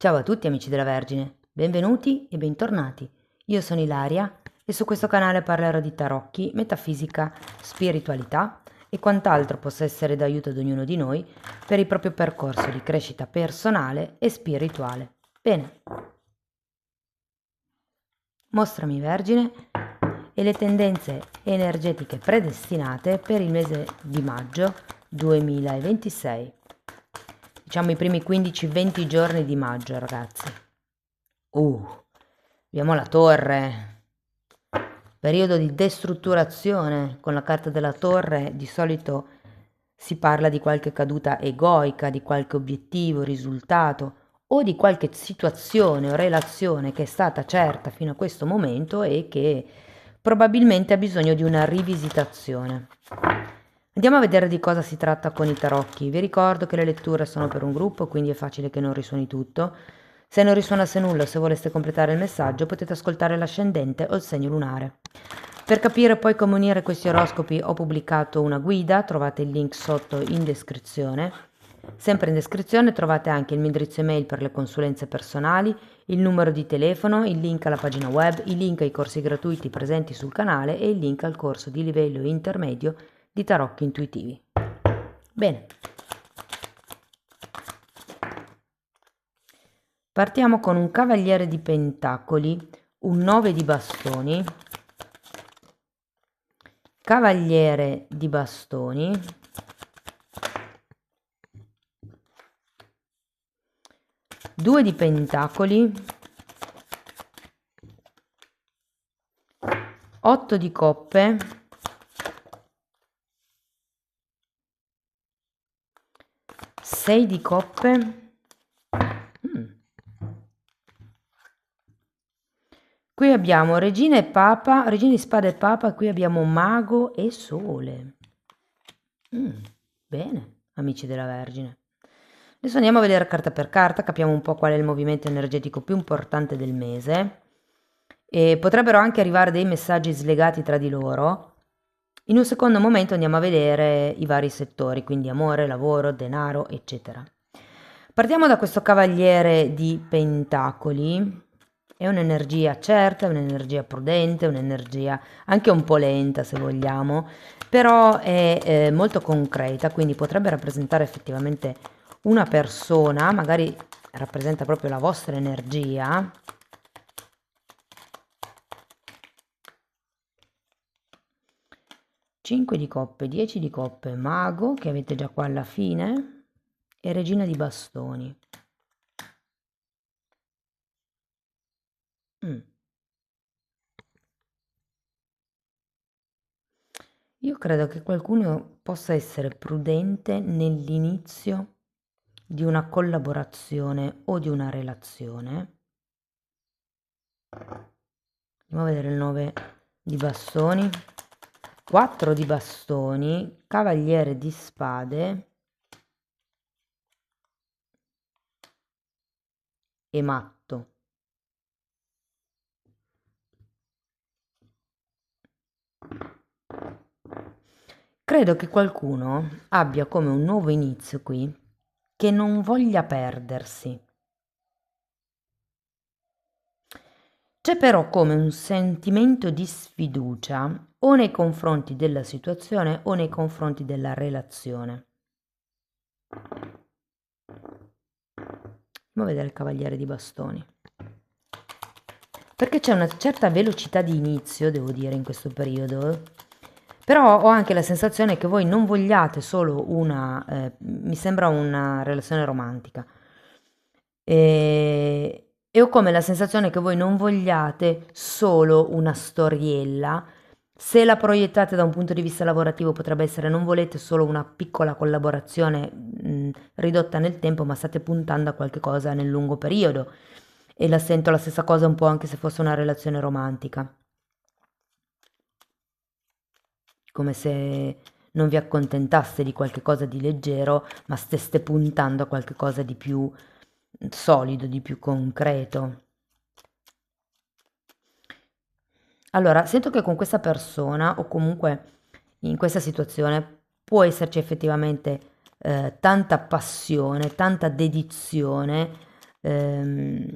Ciao a tutti amici della Vergine, benvenuti e bentornati. Io sono Ilaria e su questo canale parlerò di tarocchi, metafisica, spiritualità e quant'altro possa essere d'aiuto ad ognuno di noi per il proprio percorso di crescita personale e spirituale. Bene, mostrami Vergine e le tendenze energetiche predestinate per il mese di maggio 2026. Diciamo i primi 15-20 giorni di maggio, ragazzi. Abbiamo la torre, periodo di destrutturazione. Con la carta della torre di solito si parla di qualche caduta egoica, di qualche obiettivo, risultato o di qualche situazione o relazione che è stata certa fino a questo momento e che probabilmente ha bisogno di una rivisitazione. Andiamo a vedere di cosa si tratta con i tarocchi. Vi ricordo che le letture sono per un gruppo, quindi è facile che non risuoni tutto. Se non risuonasse nulla o se voleste completare il messaggio, potete ascoltare l'ascendente o il segno lunare. Per capire poi come unire questi oroscopi ho pubblicato una guida, trovate il link sotto in descrizione. Sempre in descrizione trovate anche il mio indirizzo email per le consulenze personali, il numero di telefono, il link alla pagina web, il link ai corsi gratuiti presenti sul canale e il link al corso di livello intermedio di tarocchi intuitivi. Bene. Partiamo con un cavaliere di pentacoli, un 9 di bastoni, cavaliere di bastoni, due di pentacoli, 8 di coppe, 6 di coppe, qui abbiamo regina e papa, regina di spada e papa, qui abbiamo mago e sole. Bene, amici della Vergine. Adesso andiamo a vedere carta per carta, capiamo un po' qual è il movimento energetico più importante del mese. E potrebbero anche arrivare dei messaggi slegati tra di loro. In un secondo momento andiamo a vedere i vari settori, quindi amore, lavoro, denaro, eccetera. Partiamo da questo cavaliere di pentacoli. È un'energia certa, un'energia prudente, un'energia anche un po' lenta se vogliamo, però è molto concreta, quindi potrebbe rappresentare effettivamente una persona, magari rappresenta proprio la vostra energia. Cinque di coppe, 10 di coppe, mago che avete già qua alla fine e regina di bastoni. Io credo che qualcuno possa essere prudente nell'inizio di una collaborazione o di una relazione. Andiamo a vedere il 9 di bastoni, 4 di bastoni, cavaliere di spade e matto. Credo che qualcuno abbia come un nuovo inizio qui che non voglia perdersi. C'è però come un sentimento di sfiducia o nei confronti della situazione o nei confronti della relazione. Andiamo a vedere il cavaliere di bastoni. Perché c'è una certa velocità di inizio, devo dire, in questo periodo. Però ho anche la sensazione che voi non vogliate solo mi sembra una relazione romantica. E ho come la sensazione che voi non vogliate solo una storiella. Se la proiettate da un punto di vista lavorativo potrebbe essere non volete solo una piccola collaborazione ridotta nel tempo, ma state puntando a qualche cosa nel lungo periodo. E la sento la stessa cosa un po' anche se fosse una relazione romantica. Come se non vi accontentaste di qualche cosa di leggero, ma steste puntando a qualche cosa di più solido, di più concreto. Allora, sento che con questa persona o comunque in questa situazione può esserci effettivamente tanta passione, tanta dedizione, Ehm,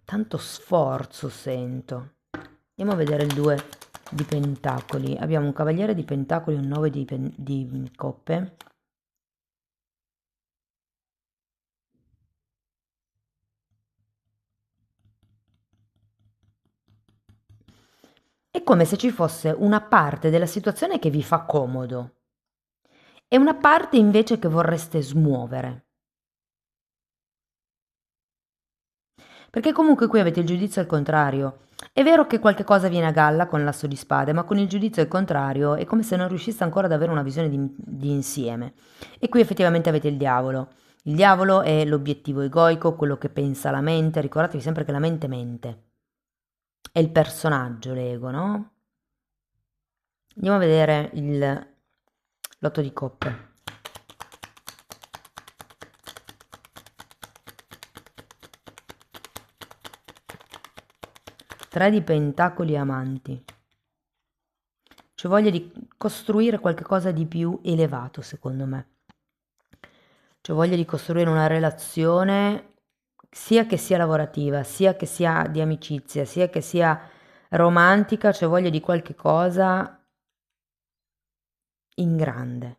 tanto sforzo sento. Andiamo a vedere il 2 di pentacoli. Abbiamo un cavaliere di pentacoli e un 9 di coppe. È come se ci fosse una parte della situazione che vi fa comodo e una parte invece che vorreste smuovere. Perché comunque qui avete il giudizio al contrario. È vero che qualche cosa viene a galla con l'asso di spade, ma con il giudizio al contrario è come se non riusciste ancora ad avere una visione di insieme. E qui effettivamente avete il diavolo. Il diavolo è l'obiettivo egoico, quello che pensa la mente. Ricordatevi sempre che la mente mente. È il personaggio, l'ego, no? Andiamo a vedere l'otto di coppe. Tre di pentacoli e amanti. C'è voglia di costruire qualcosa di più elevato, secondo me. C'è voglia di costruire una relazione, sia che sia lavorativa, sia che sia di amicizia, sia che sia romantica, c'è voglia di qualche cosa in grande.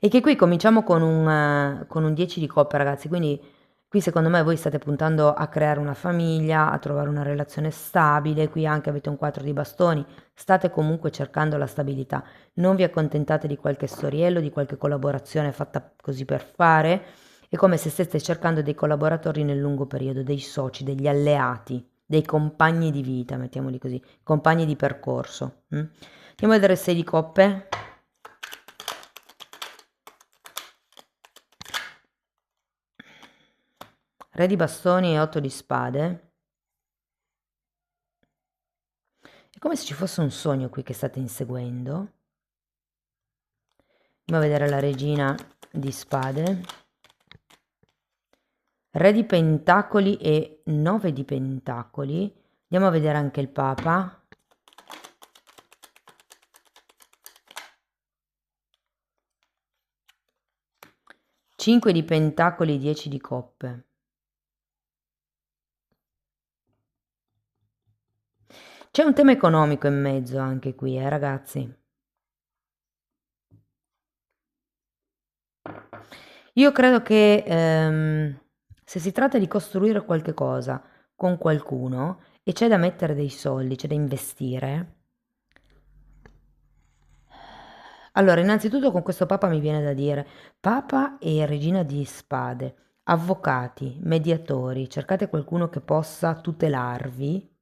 E che qui cominciamo con un 10 di coppe, ragazzi, quindi qui secondo me voi state puntando a creare una famiglia, a trovare una relazione stabile, qui anche avete un 4 di bastoni, state comunque cercando la stabilità, non vi accontentate di qualche storiello, di qualche collaborazione fatta così per fare, è come se steste cercando dei collaboratori nel lungo periodo, dei soci, degli alleati, dei compagni di vita, mettiamoli così, compagni di percorso. Andiamo a vedere 6 di coppe. Re di bastoni e 8 di spade. È come se ci fosse un sogno qui che state inseguendo. Andiamo a vedere la regina di spade. Re di pentacoli e 9 di pentacoli. Andiamo a vedere anche il papa. Cinque di pentacoli, 10 di coppe. C'è un tema economico in mezzo anche qui, ragazzi. Io credo che se si tratta di costruire qualche cosa con qualcuno e c'è da mettere dei soldi, c'è da investire. Allora, innanzitutto con questo Papa mi viene da dire, Papa e Regina di Spade, avvocati, mediatori, cercate qualcuno che possa tutelarvi,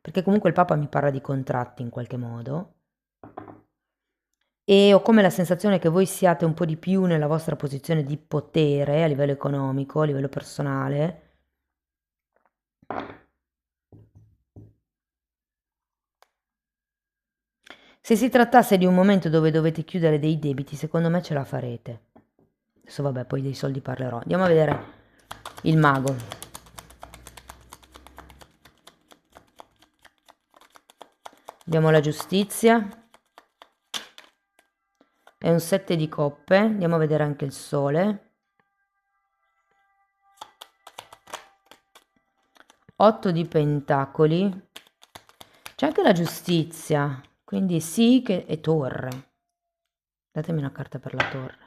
perché comunque il Papa mi parla di contratti in qualche modo, e ho come la sensazione che voi siate un po' di più nella vostra posizione di potere a livello economico, a livello personale. Se si trattasse di un momento dove dovete chiudere dei debiti, secondo me ce la farete. Adesso vabbè, poi dei soldi parlerò. Andiamo a vedere il mago. Abbiamo la giustizia. È un 7 di coppe. Andiamo a vedere anche il sole. 8 di pentacoli. C'è anche la giustizia. Quindi sì che è torre. Datemi una carta per la torre.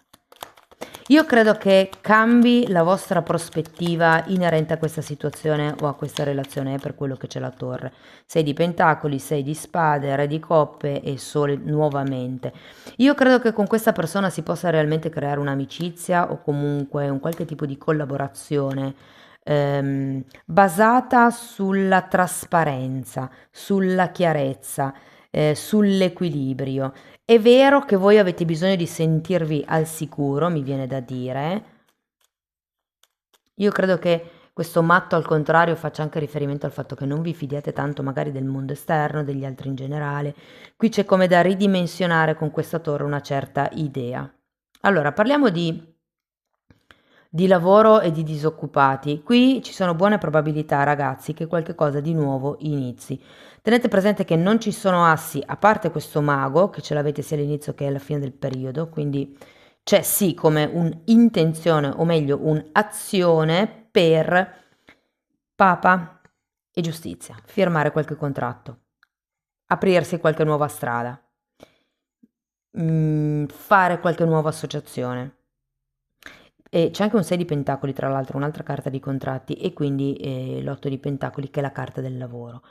Io credo che cambi la vostra prospettiva inerente a questa situazione o a questa relazione, è per quello che c'è la torre. 6 di pentacoli, 6 di spade, re di coppe e sole nuovamente. Io credo che con questa persona si possa realmente creare un'amicizia o comunque un qualche tipo di collaborazione basata sulla trasparenza, sulla chiarezza, sull'equilibrio. È vero che voi avete bisogno di sentirvi al sicuro, mi viene da dire. Io credo che questo matto al contrario faccia anche riferimento al fatto che non vi fidiate tanto magari del mondo esterno, degli altri in generale. Qui c'è come da ridimensionare con questa torre una certa idea. Allora, parliamo di lavoro e di disoccupati. Qui ci sono buone probabilità, ragazzi, che qualche cosa di nuovo inizi. Tenete presente che non ci sono assi, a parte questo mago, che ce l'avete sia all'inizio che alla fine del periodo, quindi c'è sì come un'intenzione, o meglio un'azione per papa e giustizia, firmare qualche contratto, aprirsi qualche nuova strada, fare qualche nuova associazione. E c'è anche un 6 di pentacoli, tra l'altro, un'altra carta di contratti, e quindi l'8 di pentacoli, che è la carta del lavoro.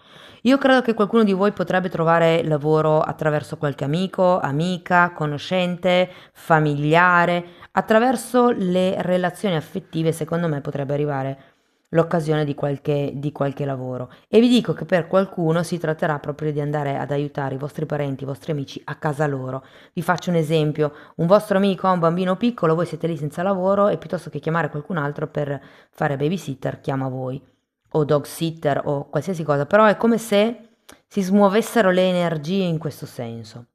Io credo che qualcuno di voi potrebbe trovare lavoro attraverso qualche amico, amica, conoscente, familiare, attraverso le relazioni affettive. Secondo me potrebbe arrivare l'occasione di qualche lavoro. E vi dico che per qualcuno si tratterà proprio di andare ad aiutare i vostri parenti, i vostri amici a casa loro. Vi faccio un esempio: un vostro amico ha un bambino piccolo, voi siete lì senza lavoro e piuttosto che chiamare qualcun altro per fare babysitter, chiama voi, o dog sitter o qualsiasi cosa, però è come se si smuovessero le energie in questo senso.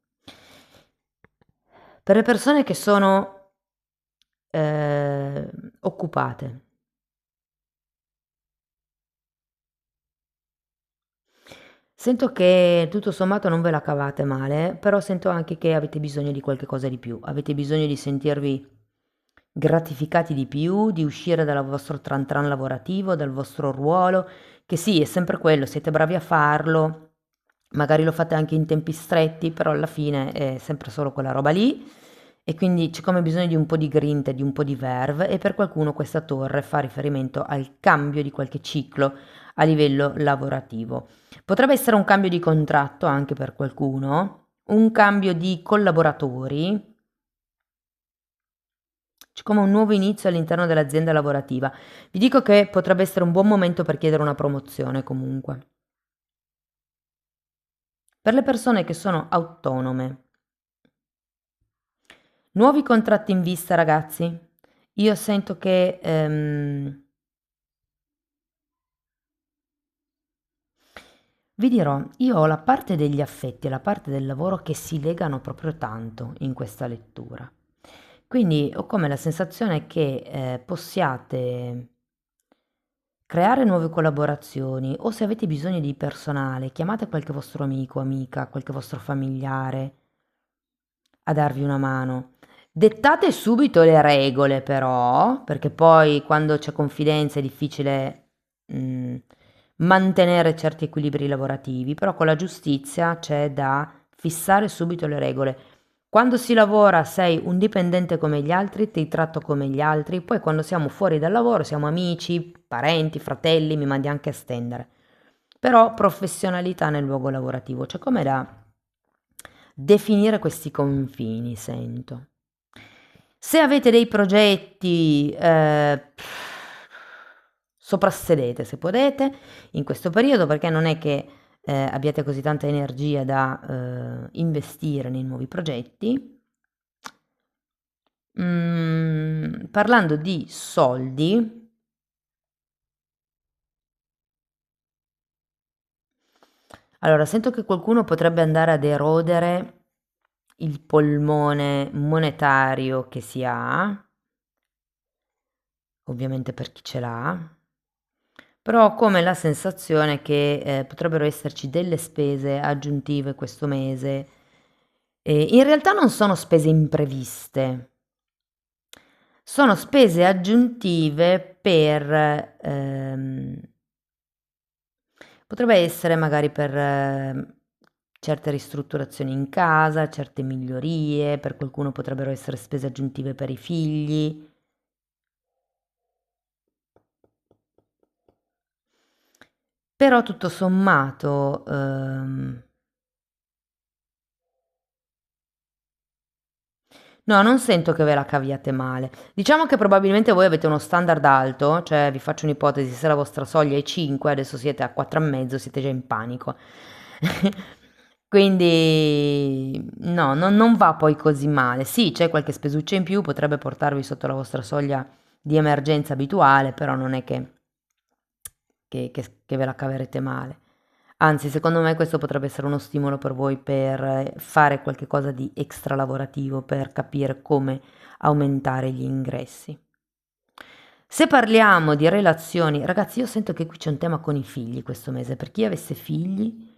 Per le persone che sono occupate, sento che tutto sommato non ve la cavate male, però sento anche che avete bisogno di qualche cosa di più, avete bisogno di sentirvi gratificati di più, di uscire dal vostro tran tran lavorativo, dal vostro ruolo, che sì, è sempre quello, siete bravi a farlo, magari lo fate anche in tempi stretti, però alla fine è sempre solo quella roba lì, e quindi c'è come bisogno di un po' di grinta, di un po' di verve, e per qualcuno questa torre fa riferimento al cambio di qualche ciclo a livello lavorativo. Potrebbe essere un cambio di contratto anche per qualcuno, un cambio di collaboratori, c'è come un nuovo inizio all'interno dell'azienda lavorativa. Vi dico che potrebbe essere un buon momento per chiedere una promozione comunque. Per le persone che sono autonome, nuovi contratti in vista, ragazzi. Io sento che vi dirò, io ho la parte degli affetti e la parte del lavoro che si legano proprio tanto in questa lettura. Quindi ho come la sensazione che possiate creare nuove collaborazioni, o se avete bisogno di personale, chiamate qualche vostro amico, amica, qualche vostro familiare a darvi una mano. Dettate subito le regole però, perché poi quando c'è confidenza è difficile mantenere certi equilibri lavorativi, però con la giustizia c'è da fissare subito le regole. Quando si lavora sei un dipendente come gli altri, ti tratto come gli altri, poi quando siamo fuori dal lavoro siamo amici, parenti, fratelli, mi mandi anche a stendere. Però professionalità nel luogo lavorativo, cioè come da definire questi confini, sento. Se avete dei progetti, soprassedete se potete in questo periodo, perché non è che abbiate così tanta energia da investire nei nuovi progetti. Parlando di soldi, allora sento che qualcuno potrebbe andare ad erodere il polmone monetario che si ha, ovviamente per chi ce l'ha, però ho come la sensazione che potrebbero esserci delle spese aggiuntive questo mese. In realtà non sono spese impreviste, sono spese aggiuntive per potrebbe essere magari per certe ristrutturazioni in casa, certe migliorie, per qualcuno potrebbero essere spese aggiuntive per i figli. Però tutto sommato, no, non sento che ve la caviate male. Diciamo che probabilmente voi avete uno standard alto, cioè vi faccio un'ipotesi, se la vostra soglia è 5, adesso siete a 4,5, siete già in panico. Quindi no, non va poi così male. Sì, c'è qualche spesuccia in più, potrebbe portarvi sotto la vostra soglia di emergenza abituale, però non è che ve la caverete male. Anzi, secondo me questo potrebbe essere uno stimolo per voi per fare qualche cosa di extra lavorativo, per capire come aumentare gli ingressi. Se parliamo di relazioni, ragazzi, io sento che qui c'è un tema con i figli questo mese. Per chi avesse figli,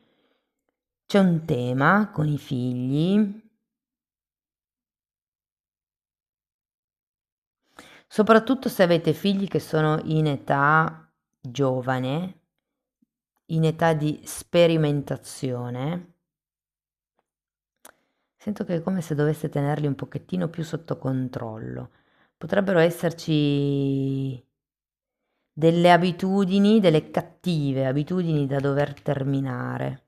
c'è un tema con i figli. soprattutto se avete figli che sono in età giovane, in età di sperimentazione. Sento che è come se doveste tenerli un pochettino più sotto controllo. Potrebbero esserci delle abitudini, delle cattive abitudini da dover terminare.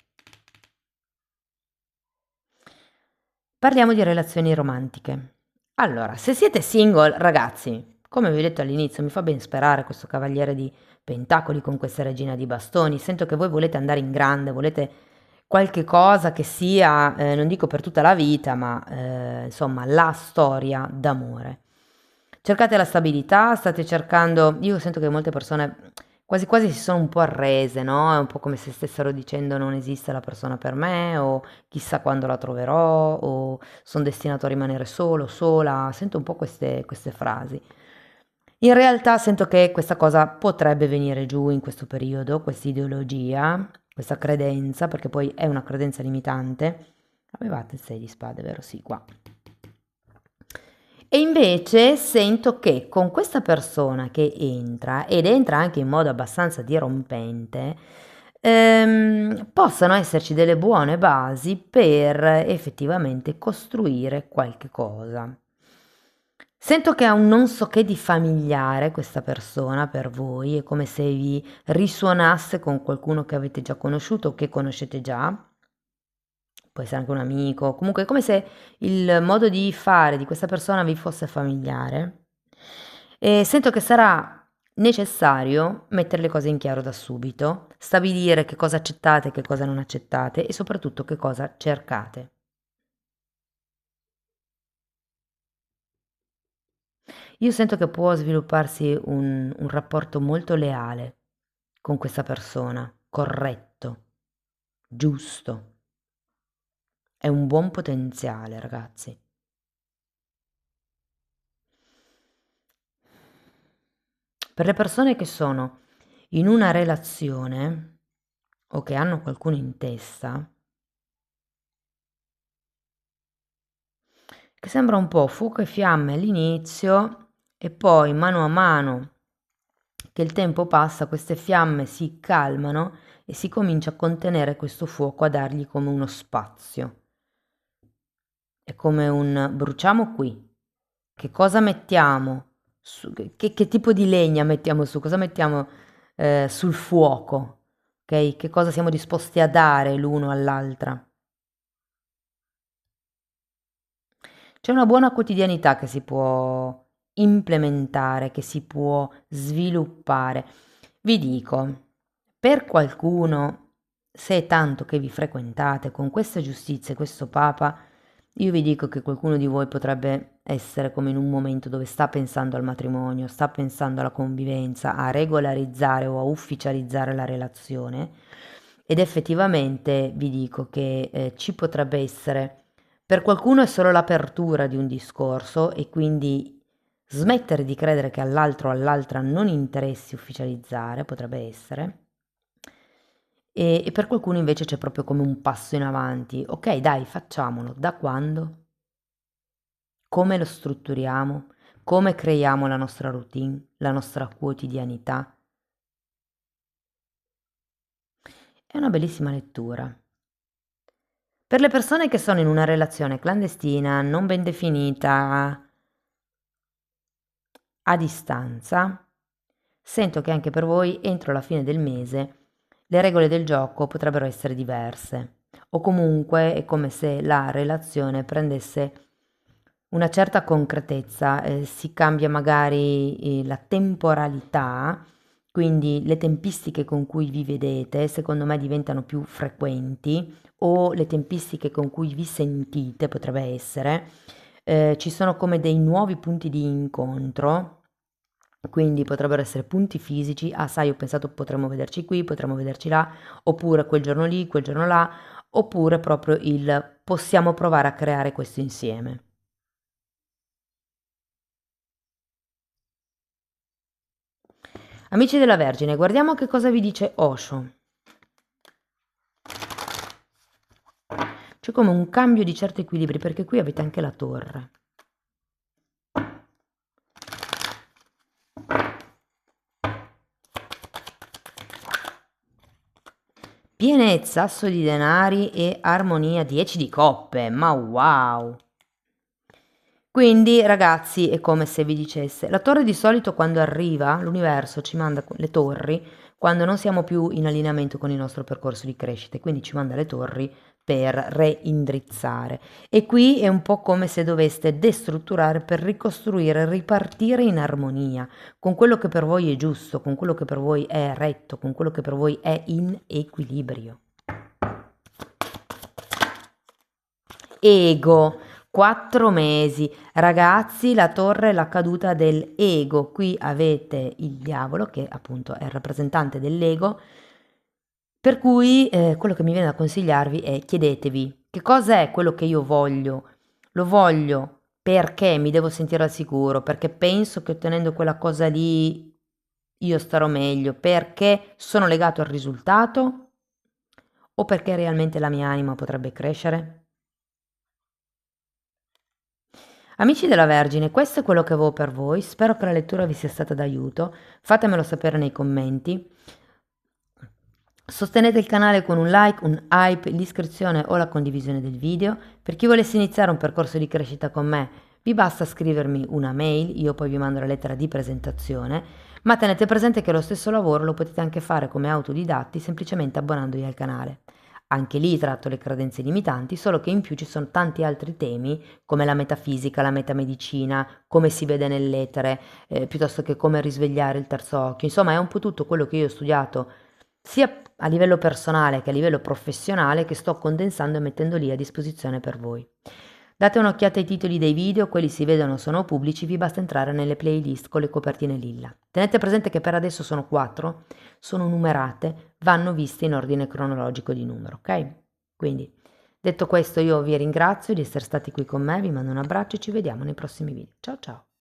Parliamo di relazioni romantiche. Allora, se siete single, ragazzi, come vi ho detto all'inizio, mi fa ben sperare questo cavaliere di pentacoli con questa regina di bastoni. Sento che voi volete andare in grande, volete qualche cosa che sia, non dico per tutta la vita, ma insomma la storia d'amore. Cercate la stabilità, state cercando, io sento che molte persone quasi quasi si sono un po' arrese, no? È un po' come se stessero dicendo non esiste la persona per me, o chissà quando la troverò, o sono destinato a rimanere solo, sola. Sento un po' queste frasi. In realtà sento che questa cosa potrebbe venire giù in questo periodo, questa ideologia, questa credenza, perché poi è una credenza limitante. Avevate il 6 di spade, vero? Sì, qua. E invece sento che con questa persona che entra, ed entra anche in modo abbastanza dirompente, possano esserci delle buone basi per effettivamente costruire qualche cosa. Sento che ha un non so che di familiare questa persona per voi, è come se vi risuonasse con qualcuno che avete già conosciuto o che conoscete già, può essere anche un amico, comunque è come se il modo di fare di questa persona vi fosse familiare. E sento che sarà necessario mettere le cose in chiaro da subito, stabilire che cosa accettate, che cosa non accettate e soprattutto che cosa cercate. Io sento che può svilupparsi un rapporto molto leale con questa persona, corretto, giusto. È un buon potenziale, ragazzi. Per le persone che sono in una relazione o che hanno qualcuno in testa, che sembra un po' fuoco e fiamme all'inizio e poi mano a mano che il tempo passa queste fiamme si calmano e si comincia a contenere questo fuoco, a dargli come uno spazio. È come un bruciamo qui, che cosa mettiamo su, che tipo di legna mettiamo su, cosa mettiamo sul fuoco, ok? Che cosa siamo disposti a dare l'uno all'altra. C'è una buona quotidianità che si può implementare, che si può sviluppare. Vi dico, per qualcuno, se è tanto che vi frequentate con questa giustizia e questo Papa, io vi dico che qualcuno di voi potrebbe essere come in un momento dove sta pensando al matrimonio, sta pensando alla convivenza, a regolarizzare o a ufficializzare la relazione ed effettivamente vi dico che ci potrebbe essere, per qualcuno è solo l'apertura di un discorso e quindi smettere di credere che all'altro o all'altra non interessi ufficializzare, potrebbe essere. E per qualcuno invece c'è proprio come un passo in avanti. Ok, dai, facciamolo. Da quando? Come lo strutturiamo? Come creiamo la nostra routine, la nostra quotidianità? È una bellissima lettura. Per le persone che sono in una relazione clandestina, non ben definita, a distanza, sento che anche per voi entro la fine del mese le regole del gioco potrebbero essere diverse o comunque è come se la relazione prendesse una certa concretezza, si cambia magari la temporalità, quindi le tempistiche con cui vi vedete secondo me diventano più frequenti o le tempistiche con cui vi sentite potrebbe essere, ci sono come dei nuovi punti di incontro, quindi potrebbero essere punti fisici, ah sai ho pensato potremmo vederci qui, potremmo vederci là, oppure quel giorno lì, quel giorno là, oppure proprio il possiamo provare a creare questo insieme. Amici della Vergine, guardiamo che cosa vi dice Osho. C'è come un cambio di certi equilibri, perché qui avete anche la torre. pienezza, asso di denari e armonia, 10 di coppe, ma wow! Quindi ragazzi è come se vi dicesse, la torre di solito quando arriva, l'universo ci manda le torri quando non siamo più in allineamento con il nostro percorso di crescita, quindi ci manda le torri per reindrizzare. E qui è un po' come se doveste destrutturare per ricostruire, ripartire in armonia con quello che per voi è giusto, con quello che per voi è retto, con quello che per voi è in equilibrio. Ego, 4 mesi. Ragazzi, la torre è la caduta del ego. Qui avete il diavolo, che appunto è il rappresentante dell'ego. Per cui quello che mi viene da consigliarvi è chiedetevi che cosa è quello che io voglio. Lo voglio perché mi devo sentire al sicuro, perché penso che ottenendo quella cosa lì io starò meglio, perché sono legato al risultato o perché realmente la mia anima potrebbe crescere? Amici della Vergine, questo è quello che avevo per voi, spero che la lettura vi sia stata d'aiuto, fatemelo sapere nei commenti. Sostenete il canale con un like, un hype, l'iscrizione o la condivisione del video. Per chi volesse iniziare un percorso di crescita con me, vi basta scrivermi una mail, io poi vi mando la lettera di presentazione, ma tenete presente che lo stesso lavoro lo potete anche fare come autodidatti semplicemente abbonandovi al canale. Anche lì tratto le credenze limitanti, solo che in più ci sono tanti altri temi come la metafisica, la metamedicina, come si vede nell'etere, piuttosto che come risvegliare il terzo occhio. Insomma, è un po' tutto quello che io ho studiato sia a livello personale che a livello professionale che sto condensando e mettendo lì a disposizione per voi. Date un'occhiata ai titoli dei video, quelli si vedono sono pubblici, vi basta entrare nelle playlist con le copertine lilla. Tenete presente che per adesso sono 4, sono numerate, vanno viste in ordine cronologico di numero, ok? Quindi, detto questo, io vi ringrazio di essere stati qui con me, vi mando un abbraccio e ci vediamo nei prossimi video. Ciao ciao!